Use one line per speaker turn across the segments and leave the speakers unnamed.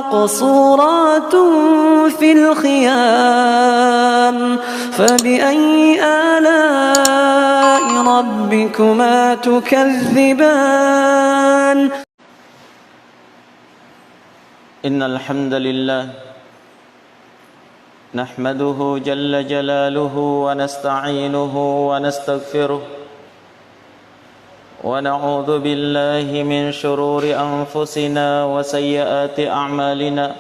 مقصورات في الخيام فبأي آلاء ربكما تكذبان
إن الحمد لله نحمده جل جلاله ونستعينه ونستغفره ونعوذ بالله من شرور أنفسنا وسيئات أعمالنا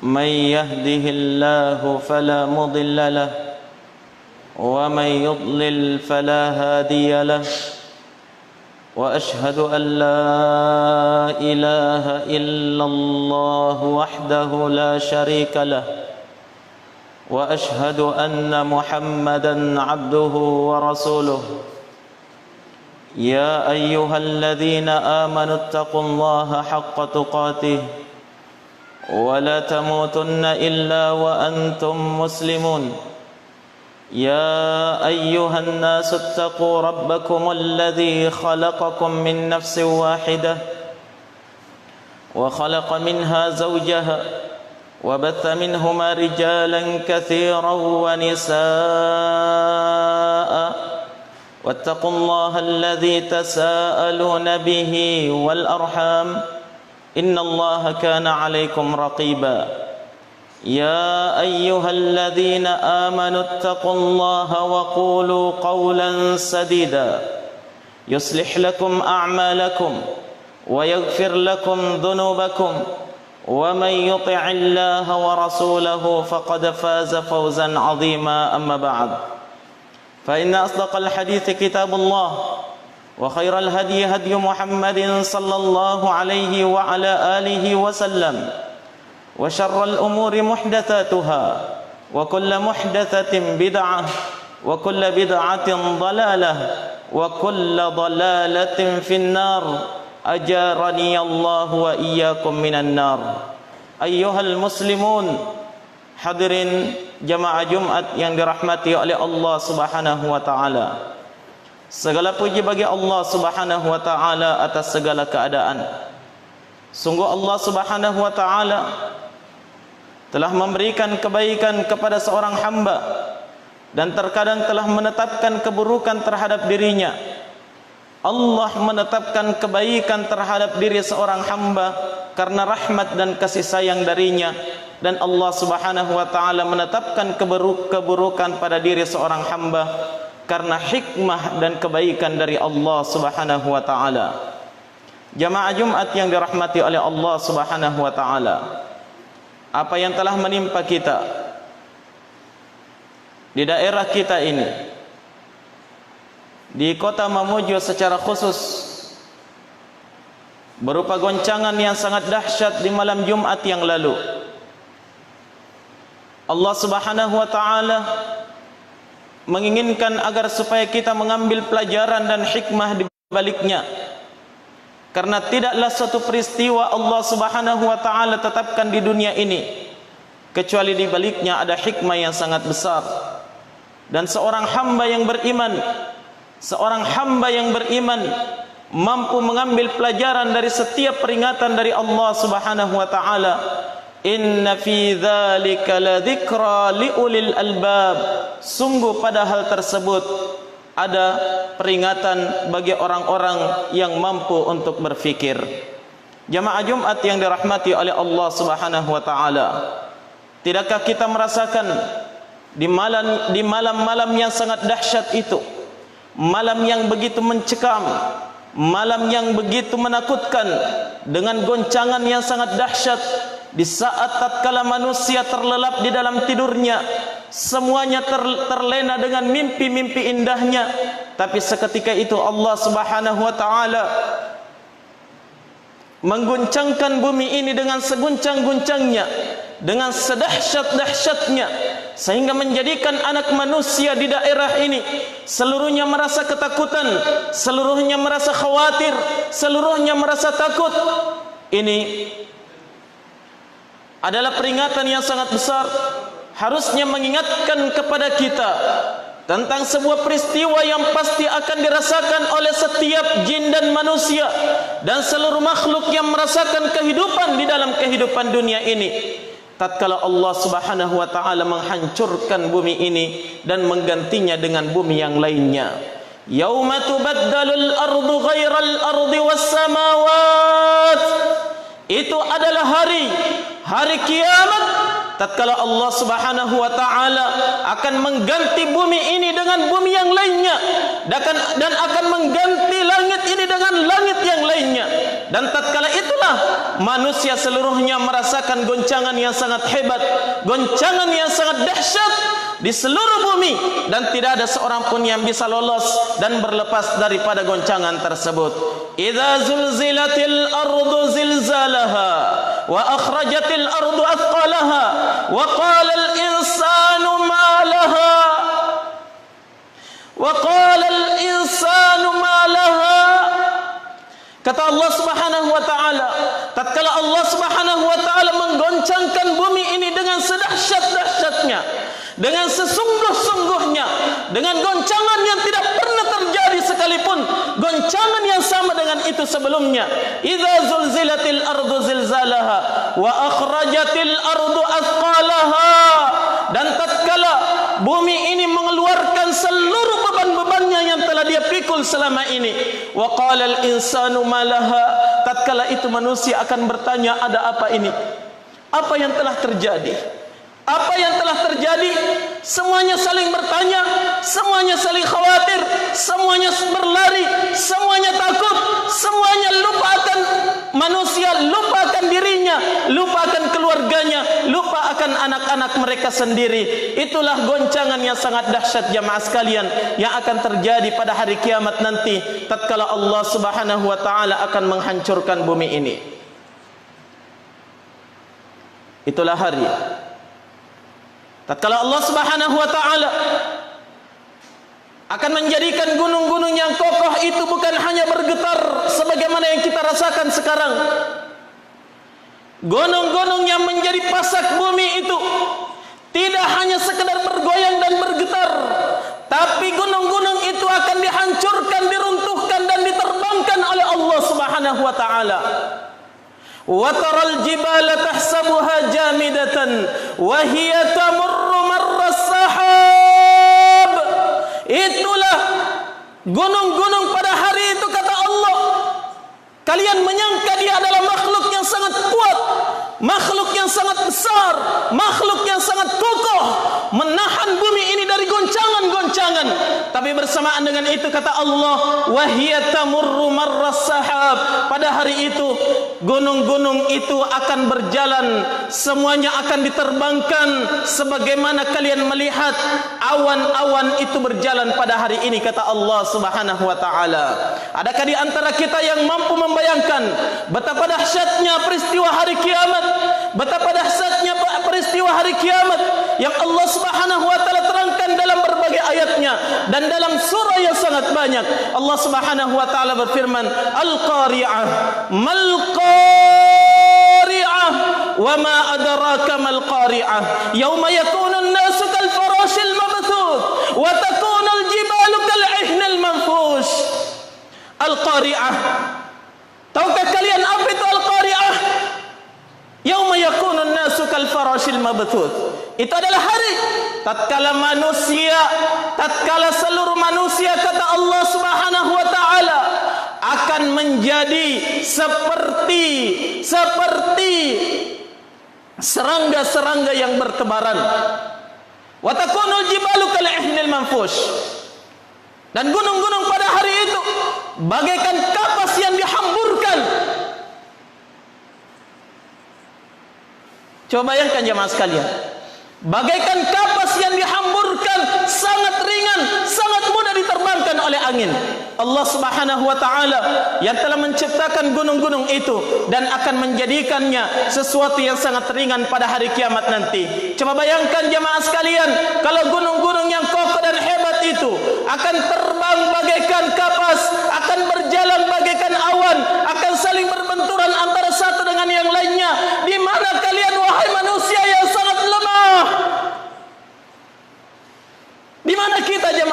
من يهده الله فلا مضل له ومن يضلل فلا هادي له وأشهد أن لا إله إلا الله وحده لا شريك له وأشهد أن محمدًا عبده ورسوله يا أيها الذين آمنوا اتقوا الله حق تقاته ولا تموتن إلا وأنتم مسلمون يا أيها الناس اتقوا ربكم الذي خلقكم من نفس واحدة وخلق منها زوجها وبث منهما رجالا كثيرا ونساء واتقوا الله الذي تساءلون به والأرحام إن الله كان عليكم رقيبا يا أيها الذين آمنوا اتقوا الله وقولوا قولا سديدا يصلح لكم أعمالكم ويغفر لكم ذنوبكم ومن يطع الله ورسوله فقد فاز فوزا عظيما أما بعد فإن أصدق الحديث كتاب الله وخير الهدي هدي محمد صلى الله عليه وعلى آله وسلم وشر الأمور محدثاتها وكل محدثة بدعة وكل بدعة ضلالة وكل ضلالة في النار أجارني الله وإياكم من النار أيها المسلمون hadirin jamaah Jumat yang dirahmati oleh Allah Subhanahu wa taala. Segala puji bagi Allah Subhanahu wa taala atas segala keadaan. Sungguh Allah Subhanahu wa taala telah memberikan kebaikan kepada seorang hamba dan terkadang telah menetapkan keburukan terhadap dirinya. Allah menetapkan kebaikan terhadap diri seorang hamba karena rahmat dan kasih sayang darinya, dan Allah Subhanahu wa taala menetapkan keburukan pada diri seorang hamba karena hikmah dan kebaikan dari Allah Subhanahu wa taala. Jamaah Jumat yang dirahmati oleh Allah Subhanahu wa taala, apa yang telah menimpa kita di daerah kita ini, di kota Mamuju secara khusus, berupa goncangan yang sangat dahsyat di malam Jumat yang lalu. Allah Subhanahu wa taala menginginkan agar supaya kita mengambil pelajaran dan hikmah di baliknya. Karena tidaklah suatu peristiwa Allah Subhanahu wa taala tetapkan di dunia ini kecuali di baliknya ada hikmah yang sangat besar. Dan seorang hamba yang beriman mampu mengambil pelajaran dari setiap peringatan dari Allah Subhanahu wa taala. Inna fi dzalika ladzikra liulil albab. Sungguh pada hal tersebut ada peringatan bagi orang-orang yang mampu untuk berfikir. Jamaah Jumat yang dirahmati oleh Allah Subhanahu wa taala, tidakkah kita merasakan di malam-malam yang sangat dahsyat itu, malam yang begitu mencekam, malam yang begitu menakutkan, dengan goncangan yang sangat dahsyat, di saat tatkala manusia terlelap di dalam tidurnya, semuanya terlena dengan mimpi-mimpi indahnya, tapi seketika itu Allah Subhanahu wa taala mengguncangkan bumi ini dengan seguncang-guncangnya, dengan sedahsyat-dahsyatnya, sehingga menjadikan anak manusia di daerah ini seluruhnya merasa ketakutan, seluruhnya merasa khawatir, seluruhnya merasa takut. Ini adalah peringatan yang sangat besar, harusnya mengingatkan kepada kita tentang sebuah peristiwa yang pasti akan dirasakan oleh setiap jin dan manusia dan seluruh makhluk yang merasakan kehidupan di dalam kehidupan dunia ini. Tatkala Allah Subhanahu wa taala menghancurkan bumi ini dan menggantinya dengan bumi yang lainnya. Yauma tubaddalul ardu ghairal ardi was samawat. Itu adalah hari kiamat, tatkala Allah Subhanahu wa taala akan mengganti bumi ini dengan bumi yang lainnya dan akan mengganti langit ini dengan langit yang lainnya. Dan tatkala itulah manusia seluruhnya merasakan goncangan yang sangat hebat, goncangan yang sangat dahsyat di seluruh bumi, dan tidak ada seorang pun yang bisa lolos dan berlepas daripada goncangan tersebut. Idza zulzilatil ardu zilzalaha wa akhrajatil ardu athqalaha wa qala al insanu ma laha wa qala al insanu ma laha. Kata Allah Subhanahu wa taala, tatkala Allah Subhanahu wa taala menggoncangkan bumi ini dengan sedahsyat-dahsyatnya, dengan sesungguh-sungguhnya, dengan goncangan yang tidak pernah terjadi sekalipun goncangan yang sama dengan itu sebelumnya. Idza zulzilatil ardu zilzalaha wa akhrajatil ardu athqalaha. Dan tatkala bumi ini mengeluarkan seluruh beban-bebannya yang telah dia pikul selama ini. Wa qala al insanu ma laha. Tatkala itu manusia akan bertanya, ada apa ini? Apa yang telah terjadi? Apa yang telah terjadi? Semuanya saling bertanya, semuanya saling khawatir, semuanya berlari, semuanya takut, semuanya lupakan manusia, lupakan dirinya, lupakan keluarganya, lupa akan anak-anak mereka sendiri. Itulah goncangan yang sangat dahsyat jamaah sekalian yang akan terjadi pada hari kiamat nanti, tatkala Allah Subhanahu wa taala akan menghancurkan bumi ini. Itulah hari tatkala Allah Subhanahu wa taala akan menjadikan gunung-gunung yang kokoh itu bukan hanya bergetar sebagaimana yang kita rasakan sekarang. Gunung-gunung yang menjadi pasak bumi itu tidak hanya sekedar bergoyang dan bergetar, tapi gunung-gunung itu akan dihancurkan, diruntuhkan dan diterbangkan oleh Allah Subhanahu wa taala. Wa taral jibala tahsabuha jamidatan wa hiya tamurru marras sahab. Itulah gunung-gunung pada hari itu, kata Allah. Kalian menyangka dia adalah makhluk yang sangat kuat, makhluk yang sangat besar, makhluk yang sangat kokoh, menahan bumi ini dari goncangan-goncangan. Tapi bersamaan dengan itu kata Allah, wa hiya tamurru marras sahab. Pada hari itu gunung-gunung itu akan berjalan, semuanya akan diterbangkan sebagaimana kalian melihat awan-awan itu berjalan pada hari ini, kata Allah Subhanahu wa taala. Adakah di antara kita yang mampu membayangkan betapa dahsyatnya peristiwa hari kiamat, betapa dahsyatnya peristiwa hari kiamat yang Allah Subhanahu wa taala terangkan dalam berbagai ayatnya dan dalam surah yang sangat banyak. Allah Subhanahu wa taala berfirman, Al-Qari'ah, mal qari'ah, wa ma adraka mal qari'ah, yauma yakunu an-nasu kal farashil mabthuth wa takunu al-jibalu kal 'ihnil manfush. Al-Qari'ah. Tahukah kalian apa itu Al-Qari'ah? Yauma yakunu an-nasu kal farashil mabthuth. Itu adalah hari tatkala seluruh manusia, kata Allah Subhanahu wa taala, akan menjadi seperti serangga-serangga yang bertebaran. Wa takunul jibalu kal 'ihnil manfush. Dan gunung-gunung pada hari itu bagaikan kapas yang dihamburkan. Coba bayangkan jemaah sekalian, bagaikan kapas yang dihamburkan, sangat ringan, sangat mudah diterbangkan oleh angin. Allah Subhanahu wa taala yang telah menciptakan gunung-gunung itu dan akan menjadikannya sesuatu yang sangat ringan pada hari kiamat nanti. Coba bayangkan jemaah sekalian, kalau gunung-gunung yang kokoh dan hebat itu akan terbang bagaikan kapas, akan berjalan bagaikan awan, akan saling berbenturan antara satu dengan yang lainnya. Di mana kalian wahai manusia yang sangat lemah? Di mana kita jemaah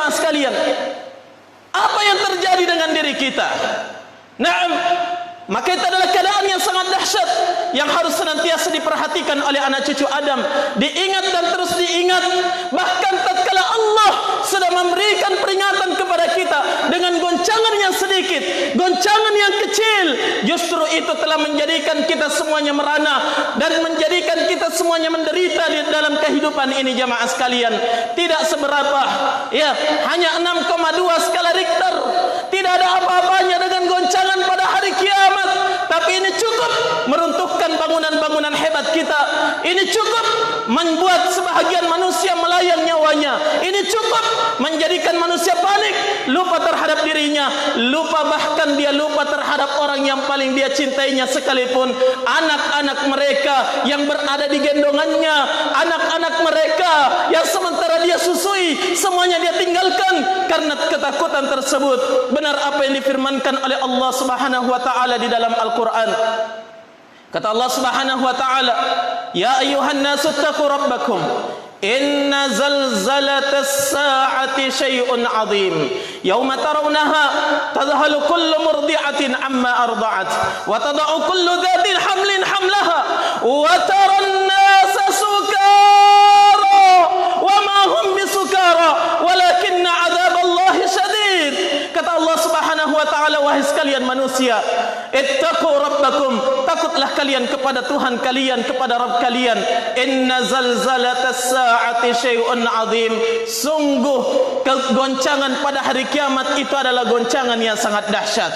adalah keadaan yang sangat dahsyat yang harus senantiasa diperhatikan oleh anak cucu Adam, diingat dan terus diingat. Bahkan tatkala Allah sudah memberikan peringatan kepada kita dengan goncangan yang sedikit, goncangan yang kecil, justru itu telah menjadikan kita semuanya merana dan menjadikan kita semuanya menderita di dalam kehidupan ini. Jamaah sekalian, tidak seberapa, ya, hanya 6,2 skala Richter, tidak ada apa-apanya dengan goncangan pada hari kiamat, tapi ini cukup meruntuhkan bangunan-bangunan hebat kita. Ini cukup membuat sebahagian manusia melayang nyawanya. Ini cukup menjadikan manusia panik, lupa terhadap dirinya, lupa, bahkan dia lupa terhadap orang yang paling dia cintainya sekalipun. Anak-anak mereka yang berada di gendongannya, anak-anak mereka yang sementara dia susui, semuanya dia tinggalkan karena ketakutan tersebut. Benar apa yang difirmankan oleh Allah Subhanahu wa taala di dalam Al-Qur'an. Kata Allah Subhanahu wa taala, "Ya ayyuhan nasu taqu rabbakum, inna zalzalatas sa'ati syai'un 'adzim. Yauma tarawnaha tadhhalu kullu murdi'atin 'amma arda'at wa tad'u kullu dhatin hamlin hamlaha wa taran nasa sukara wa ma hum bisukara walakinna 'adzaballahi syadid." Kata Allah Subhanahu wa taala, wahai sekalian manusia, ittaqu rabbakum, takutlah kalian kepada Tuhan kalian, kepada Rabb kalian. Inna zalzalatas sa'ati syai'un 'adzim. Sungguh kegoncangan pada hari kiamat itu adalah goncangan yang sangat dahsyat.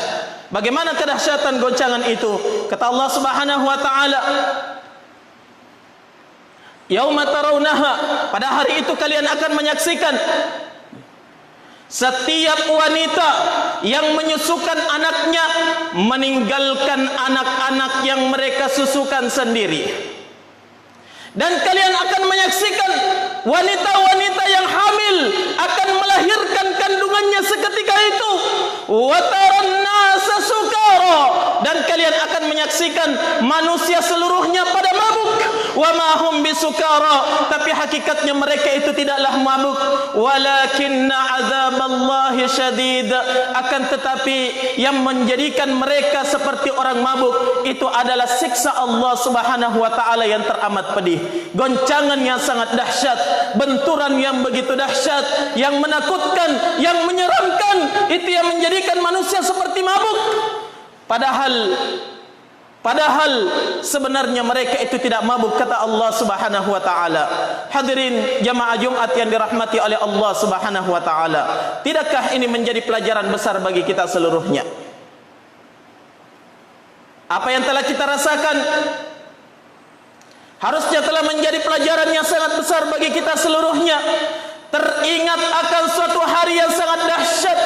Bagaimana kedahsyatan goncangan itu? Kata Allah Subhanahu wa taala, yauma tarawnaha, pada hari itu kalian akan menyaksikan setiap wanita yang menyusukan anaknya meninggalkan anak-anak yang mereka susukan sendiri. Dan kalian akan menyaksikan wanita-wanita yang hamil akan melahirkan kandungannya seketika itu. Wa taran nasa sukara, dan kalian akan menyaksikan manusia seluruhnya pada mabuk. Wa ma hum bisukara, tapi hakikatnya mereka itu tidaklah mabuk. Walakinna azaballahi syadid, akan tetapi yang menjadikan mereka seperti orang mabuk itu adalah siksa Allah Subhanahu wa taala yang teramat pedih. Goncangan yang sangat dahsyat, benturan yang begitu dahsyat, yang menakutkan, yang menyeramkan, itu yang menjadikan manusia seperti mabuk. Padahal sebenarnya mereka itu tidak mabuk, kata Allah Subhanahu wa taala. Hadirin jamaah Jumat yang dirahmati oleh Allah Subhanahu wa taala, tidakkah ini menjadi pelajaran besar bagi kita seluruhnya? Apa yang telah kita rasakan harusnya telah menjadi pelajaran yang sangat besar bagi kita seluruhnya. Teringat akan suatu hari yang sangat dahsyat.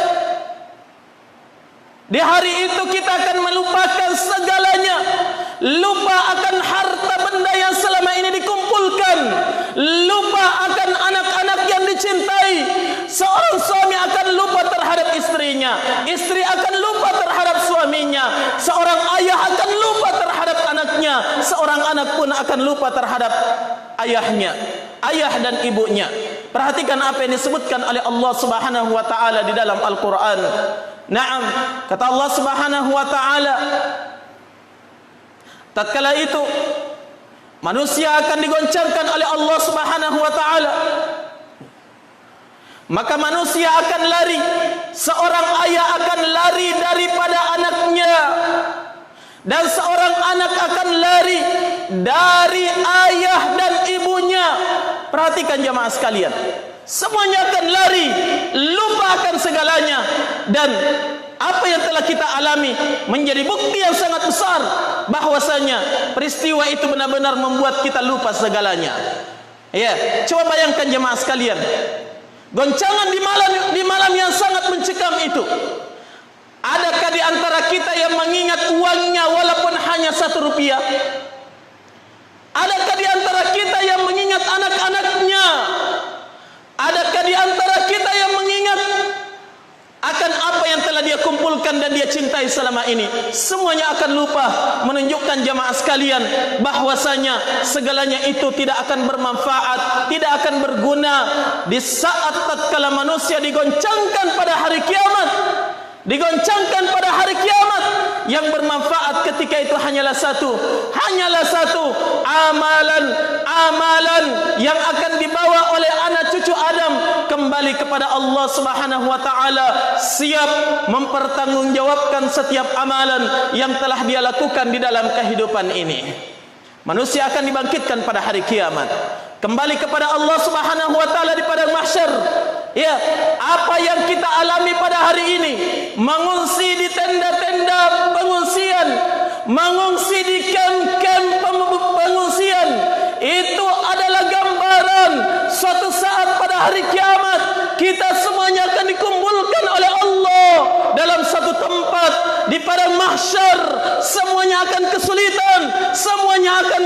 Di hari itu kita akan melupakan segalanya, lupa akan harta benda yang selama ini dikumpulkan, lupa akan anak-anak yang dicintai. Seorang suami akan lupa terhadap istrinya, istri akan lupa terhadap suaminya, seorang ayah akan lupa terhadap anaknya, seorang anak pun akan lupa terhadap ayahnya, ayah dan ibunya. Perhatikan apa yang disebutkan oleh Allah Subhanahu wa taala di dalam Al-Qur'an. Naam, kata Allah Subhanahu wa taala, tatkala itu manusia akan digoncangkan oleh Allah Subhanahu wa taala, maka manusia akan lari. Seorang ayah akan lari daripada anaknya, dan seorang anak akan lari dari ayah dan ibunya. Perhatikan jamaah sekalian, semuanya akan lari, lupa akan segalanya. Dan apa yang telah kita alami menjadi bukti yang sangat besar bahwasanya peristiwa itu benar-benar membuat kita lupa segalanya. Ya, coba bayangkan jemaah sekalian, goncangan di malam yang sangat mencekam itu. Adakah di antara kita yang mengingat uangnya walaupun hanya 1 rupiah? Adakah di antara kita yang mengingat anak-anaknya? Adakah di antara kita yang mengingat akan apa yang telah dia kumpulkan dan dia cintai selama ini? Semuanya akan lupa. Menunjukkan jamaah sekalian bahwasanya segalanya itu tidak akan bermanfaat, tidak akan berguna di saat tatkala manusia digoncangkan pada hari kiamat. Digoncangkan pada hari kiamat, yang bermanfaat ketika itu hanyalah satu, amalan yang akan dibawa oleh anak cucu Adam kembali kepada Allah Subhanahu wa taala, siap mempertanggungjawabkan setiap amalan yang telah dia lakukan di dalam kehidupan ini. Manusia akan dibangkitkan pada hari kiamat, kembali kepada Allah Subhanahu wa taala di padang mahsyar. Ya, apa yang kita alami pada hari ini, mengungsi di tenda-tenda pengungsian, mengungsi di kamp-kamp pengungsian, itu adalah gambaran suatu saat pada hari kiamat kita semuanya akan dikumpulkan oleh Allah dalam satu tempat di padang mahsyar. Semuanya akan kesulitan, semuanya akan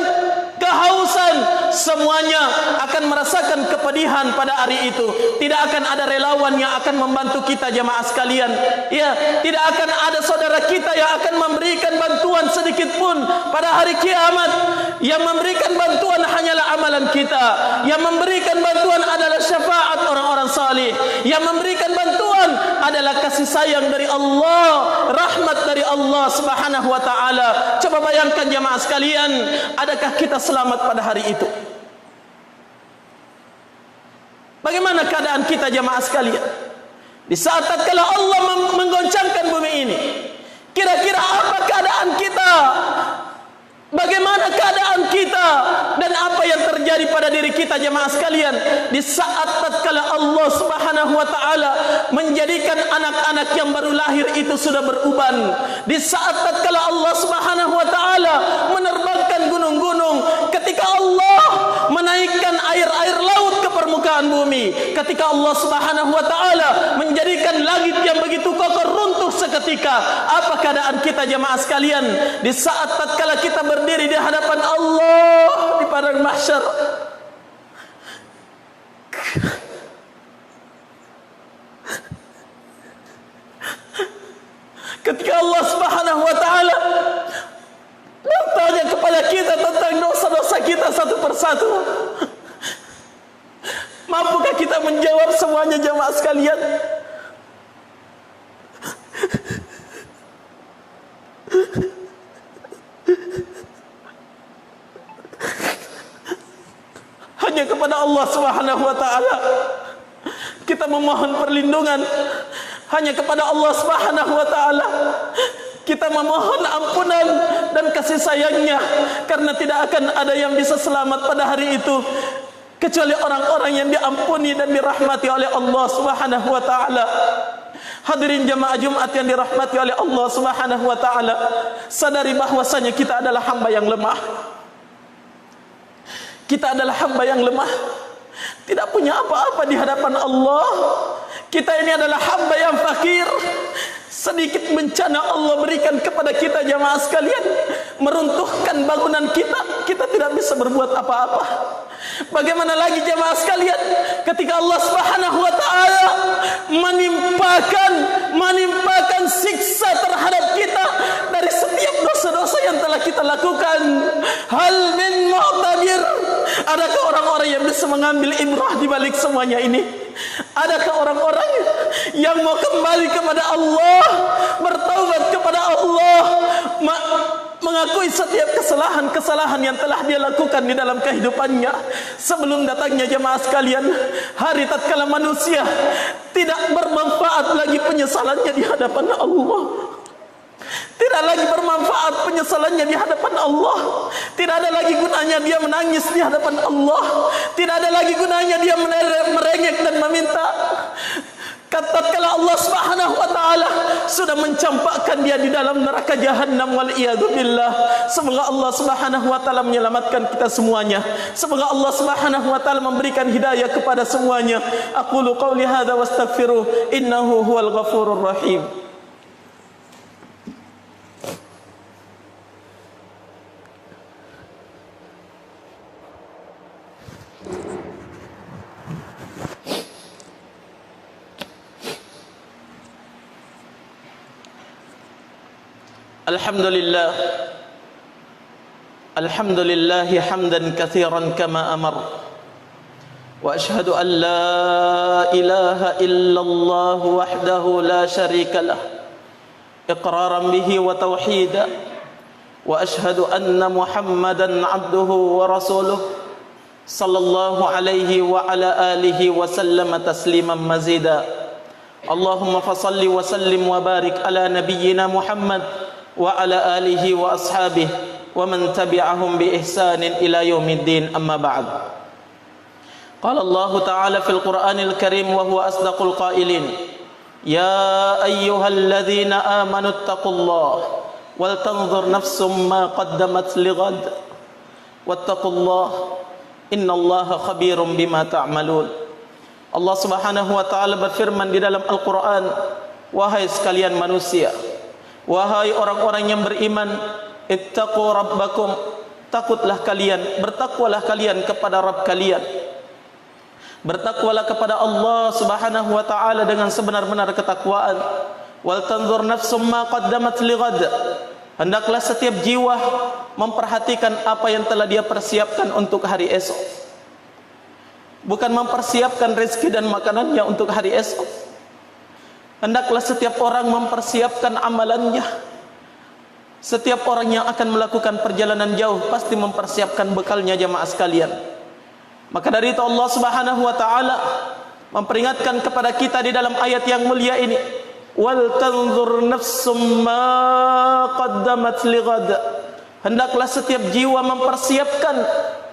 kehausan, semuanya akan merasakan kepedihan pada hari itu. Tidak akan ada relawan yang akan membantu kita, jamaah sekalian. Ya, tidak akan ada saudara kita yang akan memberikan bantuan sedikit pun pada hari kiamat. Yang memberikan bantuan hanyalah amalan kita. Yang memberikan bantuan adalah syafaat orang-orang salih. Yang memberikan bantuan adalah kasih sayang dari Allah, rahmat dari Allah Subhanahu wa taala. Coba bayangkan jamaah sekalian, adakah kita selamat pada hari itu? Bagaimana keadaan kita jamaah sekalian? Di saat tatkala Allah menggoncangkan bumi ini, kira-kira apa keadaan kita? Bagaimana keadaan kita dan apa yang terjadi pada diri kita jemaah sekalian di saat tatkala Allah Subhanahu wa taala menjadikan anak-anak yang baru lahir itu sudah beruban, di saat tatkala Allah Subhanahu wa taala menerbangkan gunung-gunung, ketika Allah menaikkan air-air laut ke permukaan bumi, ketika Allah Subhanahu wa taala menjadikan langit yang begitu kokoh runtuh seketika, apa keadaan kita jemaah sekalian di saat tatkala kita berdiri di hadapan Allah di padang mahsyar? Ketika Allah Subhanahu wa taala bertanya kepada kita tentang dosa-dosa kita satu persatu, mampukah kita menjawab semuanya jemaah sekalian? Hanya kepada Allah Subhanahu wa taala kita memohon perlindungan. Hanya kepada Allah Subhanahu wa taala kita memohon ampunan dan kasih sayangnya, karena tidak akan ada yang bisa selamat pada hari itu kecuali orang-orang yang diampuni dan dirahmati oleh Allah Subhanahu wa taala. Hadirin jamaah Jumat yang dirahmati oleh Allah Subhanahu wa taala, sadari bahwasanya kita adalah hamba yang lemah. Kita adalah hamba yang lemah, tidak punya apa-apa di hadapan Allah. Kita ini adalah hamba yang fakir. Sedikit bencana Allah berikan kepada kita jamaah sekalian, meruntuhkan bangunan kita, kita tidak bisa berbuat apa-apa. Bagaimana lagi jamaah sekalian ketika Allah Subhanahu wa taala menimpakan siksa terhadap kita dari setiap dosa-dosa yang telah kita lakukan. Hal min mu'tabir, adakah orang-orang yang bisa mengambil ibrah di balik semuanya ini? Adakah orang-orang yang mau kembali kepada Allah, bertaubat kepada Allah, mengakui setiap kesalahan-kesalahan yang telah dia lakukan di dalam kehidupannya sebelum datangnya jemaah sekalian hari tatkala manusia tidak bermanfaat lagi penyesalannya di hadapan Allah? Tidak lagi bermanfaat penyesalannya di hadapan Allah. Tidak ada lagi gunanya dia menangis di hadapan Allah. Tidak ada lagi gunanya dia merengek dan meminta. Tatkala Allah Subhanahu wa taala sudah mencampakkan dia di dalam neraka jahannam, wal iyadu billah. Semoga Allah Subhanahu wa taala menyelamatkan kita semuanya. Semoga Allah Subhanahu wa taala memberikan hidayah kepada semuanya. Aqulu qauli hadza wastaghfiruh innahu huwal ghafurur rahim. Alhamdulillah hamdan katsiran kama amar, wa ashhadu an la ilaha illallah wahdahu la syarika lah, إقرارا به وتوحيدا وأشهد أن محمدا عبده ورسوله صلى الله عليه وعلى آله وسلم تسليما مزيدا اللهم فصل وسلم وبارك على نبينا محمد وعلى آله وأصحابه ومن تبعهم بإحسان إلى يوم الدين أما بعد قال الله تعالى في القرآن الكريم وهو أصدق القائلين يا أيها الذين آمنوا اتقوا الله ولتنظر نفس ما قدمت لغد واتقوا الله إن الله خبير بما تعملون. Allah Subhanahu wa taala berfirman di dalam Al-Qur'an, wahai sekalian manusia, wahai orang-orang yang beriman, ittaqu rabbakum, takutlah kalian, bertakwalah kalian kepada Rabb kalian. Bertakwalah kepada Allah Subhanahu wa taala dengan sebenar-benar ketakwaan. Wal tanzur nafsum ma qaddamat lighad. Hendaklah setiap jiwa memperhatikan apa yang telah dia persiapkan untuk hari esok. Bukan mempersiapkan rezeki dan makanannya untuk hari esok. Hendaklah setiap orang mempersiapkan amalannya. Setiap orang yang akan melakukan perjalanan jauh pasti mempersiapkan bekalnya jamaah sekalian. Maka dari itu Allah Subhanahu wa taala memperingatkan kepada kita di dalam ayat yang mulia ini, wal tanzur nafsum ma qaddamat lighad. Hendaklah setiap jiwa mempersiapkan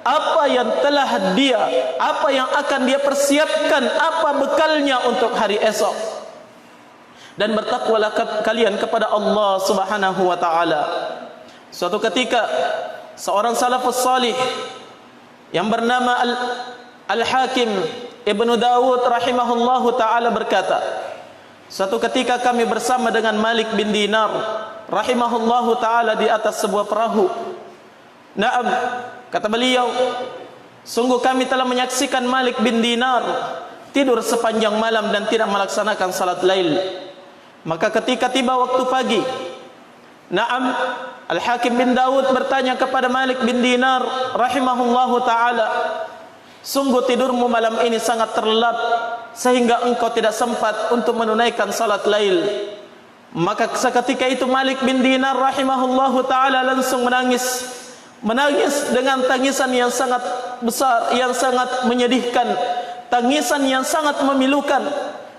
apa yang telah dia, apa yang akan dia persiapkan, apa bekalnya untuk hari esok. Dan bertakwalah kalian kepada Allah Subhanahu wa taala. Suatu ketika seorang salafus salih yang bernama Al-Hakim Ibnu Dawud rahimahullahu taala berkata, suatu ketika kami bersama dengan Malik bin Dinar rahimahullahu taala di atas sebuah perahu. Naam, kata beliau, sungguh kami telah menyaksikan Malik bin Dinar tidur sepanjang malam dan tidak melaksanakan salat lail. Maka ketika tiba waktu pagi, naam, Al-Hakim bin Dawud bertanya kepada Malik bin Dinar rahimahullahu taala, sungguh tidurmu malam ini sangat terlelap sehingga engkau tidak sempat untuk menunaikan salat lail. Maka seketika itu Malik bin Dinar rahimahullahu taala langsung menangis dengan tangisan yang sangat besar, yang sangat menyedihkan, tangisan yang sangat memilukan.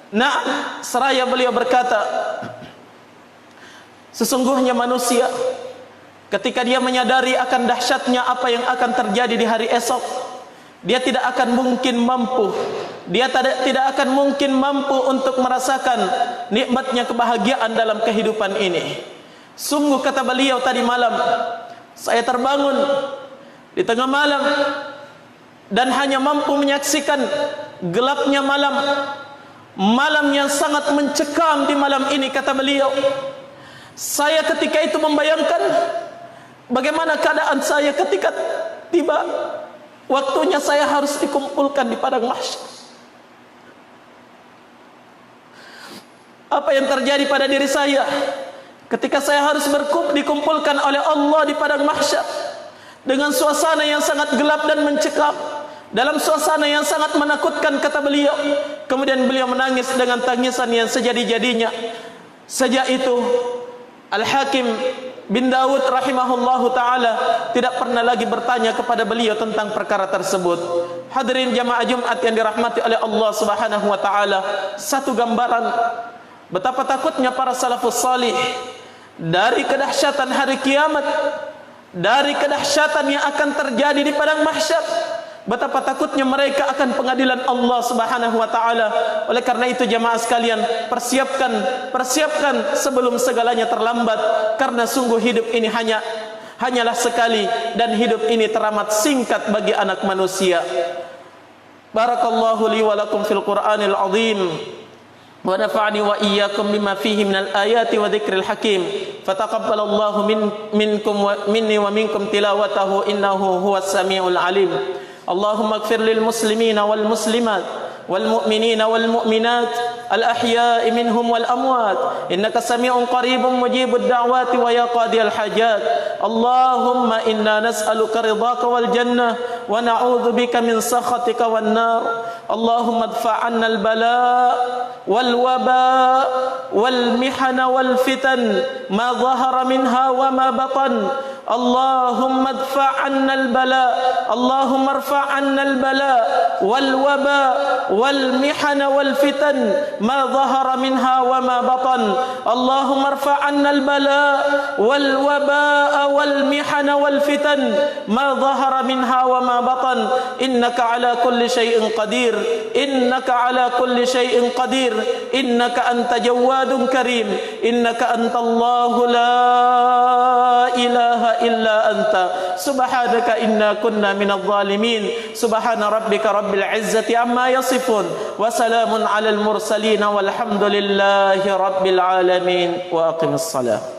Nah, seraya beliau berkata, sesungguhnya manusia ketika dia menyadari akan dahsyatnya apa yang akan terjadi di hari esok, dia tidak akan mungkin mampu, tidak akan mungkin mampu untuk merasakan nikmatnya kebahagiaan dalam kehidupan ini. Sungguh, kata beliau, tadi malam saya terbangun di tengah malam dan hanya mampu menyaksikan gelapnya malam, malam yang sangat mencekam di malam ini. Kata beliau, saya ketika itu membayangkan bagaimana keadaan saya ketika tiba waktunya saya harus dikumpulkan di padang mahsyar. Apa yang terjadi pada diri saya ketika saya harus dikumpulkan oleh Allah di padang mahsyar dengan suasana yang sangat gelap dan mencekam, dalam suasana yang sangat menakutkan, kata beliau. Kemudian beliau menangis dengan tangisan yang sejadi-jadinya. Sejak itu Al-Hakim bin Dawud rahimahullahu taala tidak pernah lagi bertanya kepada beliau tentang perkara tersebut. Hadirin jamaah Jumat yang dirahmati oleh Allah Subhanahu wa taala, satu gambaran betapa takutnya para salafus salih dari kedahsyatan hari kiamat, dari kedahsyatan yang akan terjadi di padang mahsyar. Betapa takutnya mereka akan pengadilan Allah Subhanahu wa taala. Oleh karena itu jamaah sekalian, persiapkan sebelum segalanya terlambat, karena sungguh hidup ini hanyalah sekali dan hidup ini teramat singkat bagi anak manusia. Barakallahu li wa lakum fil Qur'anil azim. ونفعني وإياكم بما فيه من الآيات وذكر الحكيم فتقبل الله مني ومنكم تلاوته إنه هو السميع العليم اللهم اغفر للمسلمين والمسلمات والمؤمنين والمؤمنات الأحياء منهم والأموات إنك سميع قريب مجيب الدعوات ويا قاضي الحاجات اللهم إنا نسألك رضاك والجنة ونعوذ بك من سخطك والنار اللهم ادفع عنا البلاء والوباء والمحن والفتن ما ظهر منها وما بطن اللهم ادفع عنا البلاء اللهم ارفع عنا البلاء والوباء والمحن والفتن ما ظهر منها وما بطن اللهم ارفع عنا البلاء والوباء والمحن والفتن ما ظهر منها وما بطن إنك على كل شيء قدير إنك على كل شيء قدير إنك أنت جواد كريم إنك أنت الله لا إله إلا أنت سبحانك إنا كنا من الظالمين سبحان ربك رب العزة عما يصفون وسلام على المرسلين والحمد لله رب العالمين وأقم الصلاة